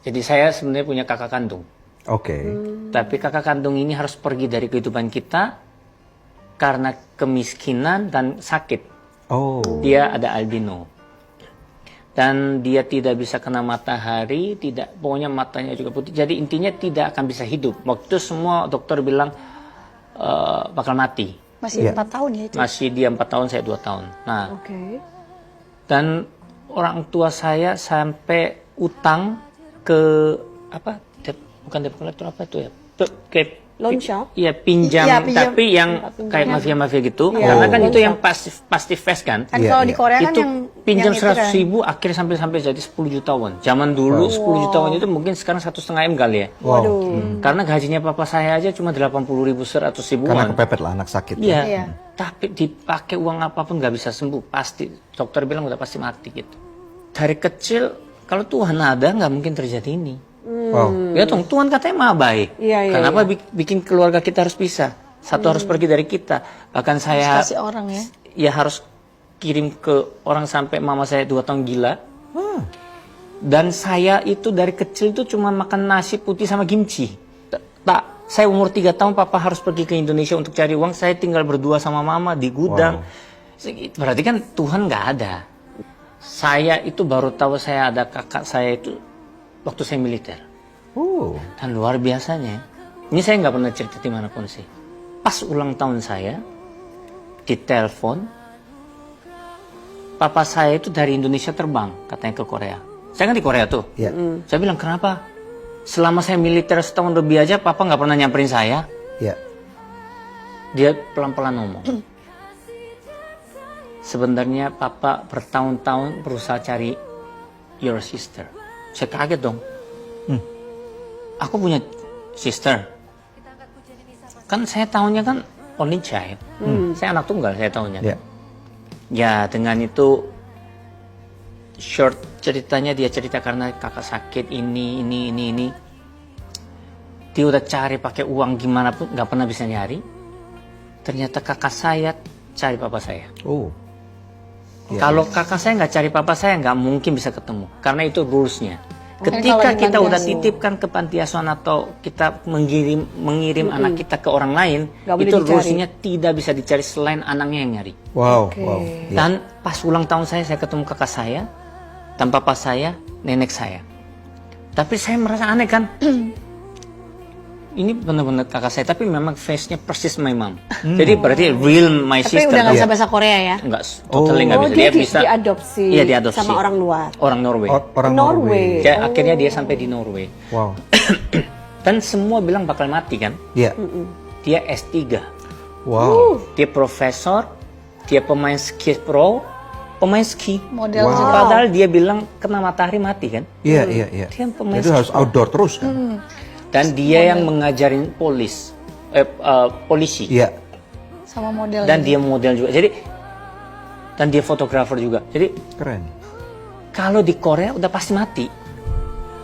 Jadi saya sebenarnya punya kakak kandung. Oke. Tapi kakak kandung ini harus pergi dari kehidupan kita karena kemiskinan dan sakit. Oh. Dia ada albino. Dan dia tidak bisa kena matahari, pokoknya matanya juga putih. Jadi intinya tidak akan bisa hidup. Waktu itu semua dokter bilang bakal mati. Masih 4 tahun ya itu? Masih dia 4 tahun, saya 2 tahun. Nah, dan orang tua saya sampai utang ke bukan debt collector, apa itu ya? Loan shark? Iya, pinjam, tapi yang kayak mafia-mafia gitu. Karena kan itu yang pasti fast kan. Kan kalau di Korea kan itu yang pinjam yang 100 ribu akhirnya sampai jadi 10 jutawan. Zaman dulu 10 jutawan itu mungkin sekarang 1,5 M kali ya. Waduh. Karena gajinya papa saya aja cuma 80 ribu, 100 ribuan. Karena kepepet lah anak sakit. Iya. Tapi dipakai uang apapun nggak bisa sembuh. Pasti dokter bilang udah pasti mati gitu. Dari kecil kalau Tuhan ada nggak mungkin terjadi ini. Wow. Ya dong, Tuhan katanya maha baik. Kenapa bikin keluarga kita harus pisah? Satu harus pergi dari kita. Bahkan saya kasih orang ya. Ya harus kirim ke orang sampai mama saya 2 tahun gila. Dan saya itu dari kecil itu cuma makan nasi putih sama kimchi. Saya umur 3 tahun papa harus pergi ke Indonesia untuk cari uang. Saya tinggal berdua sama mama di gudang. Berarti kan Tuhan nggak ada. Saya itu baru tahu saya ada kakak saya itu waktu saya militer. Dan luar biasanya, ini saya nggak pernah cerita dimanapun sih. Pas ulang tahun saya, ditelepon, papa saya itu dari Indonesia terbang, katanya ke Korea. Saya kan di Korea tuh. Saya bilang, kenapa? Selama saya militer setahun lebih aja, papa nggak pernah nyamperin saya. Dia pelan-pelan ngomong. Sebenarnya papa bertahun-tahun berusaha cari your sister. Saya kaget dong. Aku punya sister. Kan saya tahunya kan only child. Saya anak tunggal, saya tahunya. Ya dengan itu short ceritanya dia cerita karena kakak sakit ini. Dia udah cari pakai uang gimana pun nggak pernah bisa nyari. Ternyata kakak saya cari papa saya. Kalau kakak saya nggak cari papa saya nggak mungkin bisa ketemu. Karena itu rulesnya. Ketika kita udah titipkan ke panti asuhan atau kita mengirim anak kita ke orang lain, itu rulesnya tidak bisa dicari selain anaknya yang nyari. Dan pas ulang tahun saya ketemu kakak saya, dan papa saya, nenek saya. Tapi saya merasa aneh kan. Ini benar-benar kakak saya, tapi memang face-nya persis my mom. Jadi berarti real my sister. Tapi udah nggak bisa bahasa Korea ya? Enggak, totally nggak bisa. Dia bisa diadopsi. Iya, diadopsi Sama orang luar. Orang Norway. Orang Norway. Akhirnya dia sampai di Norway. Dan semua bilang bakal mati kan? Dia S3. Dia profesor, dia pemain ski pro, pemain ski. Model Padahal dia bilang kena matahari mati kan? Iya. Dia pemain Itu harus outdoor terus kan? Dan dia yang mengajarin polisi. Sama model. Dan dia model juga. Jadi dan dia fotografer juga. Jadi keren. Kalau di Korea udah pasti mati.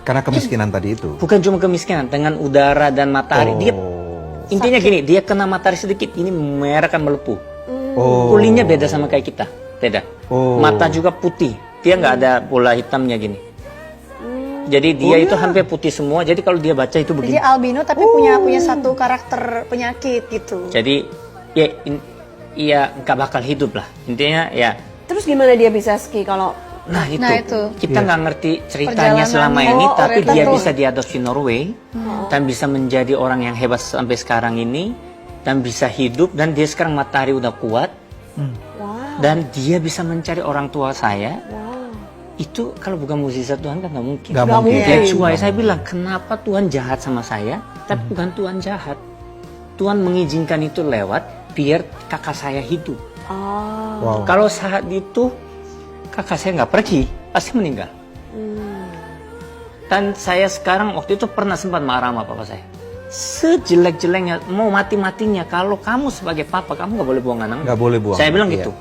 Karena kemiskinan tadi itu. Bukan cuma kemiskinan, dengan udara dan matahari. Dia intinya gini, dia kena matahari sedikit, ini merah kan melepuh. Kulitnya beda sama kayak kita, beda. Mata juga putih, dia nggak ada bola hitamnya gini. Jadi dia itu hampir putih semua. Jadi kalau dia baca itu begini. Jadi albino tapi punya satu karakter penyakit gitu. Jadi ya nggak bakal hidup lah. Intinya ya. Terus gimana dia bisa ski kalau? Nah itu. Kita nggak ngerti ceritanya selama ini, tapi dia bisa diadopsi Norway dan bisa menjadi orang yang hebat sampai sekarang ini dan bisa hidup, dan dia sekarang matahari udah kuat dan dia bisa mencari orang tua saya. Itu kalau bukan mukjizat Tuhan kan nggak mungkin. Nggak mungkin. That's why saya bilang, kenapa Tuhan jahat sama saya, tapi bukan Tuhan jahat. Tuhan mengizinkan itu lewat biar kakak saya hidup. Kalau saat itu kakak saya nggak pergi, pasti meninggal. Dan saya sekarang waktu itu pernah sempat marah sama papa saya. Sejelek-jeleknya, mau mati-matinya, kalau kamu sebagai papa, kamu nggak boleh buang anak. Nggak boleh buang. Saya bilang gitu.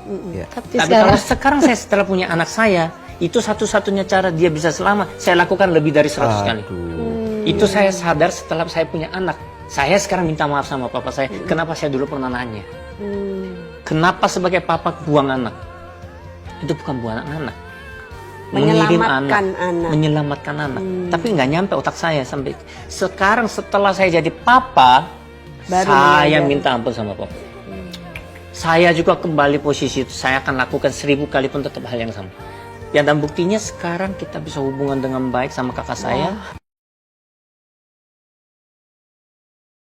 Tapi kalau sekarang saya setelah punya anak saya, itu satu-satunya cara dia bisa selamat. Saya lakukan lebih dari 100 kali. Itu saya sadar setelah saya punya anak. Saya sekarang minta maaf sama papa saya. Kenapa saya dulu pernah nanya? Kenapa sebagai papa buang anak? Itu bukan buang anak. mengirim Menyelamatkan anak. menyelamatkan anak. Tapi nggak nyampe otak saya sampai sekarang setelah saya jadi papa, Baru saya menyadari. minta ampun sama papa. Saya juga kembali posisi itu, saya akan lakukan 1000 kali pun tetap hal yang sama. Ya dan buktinya sekarang kita bisa hubungan dengan baik sama kakak saya.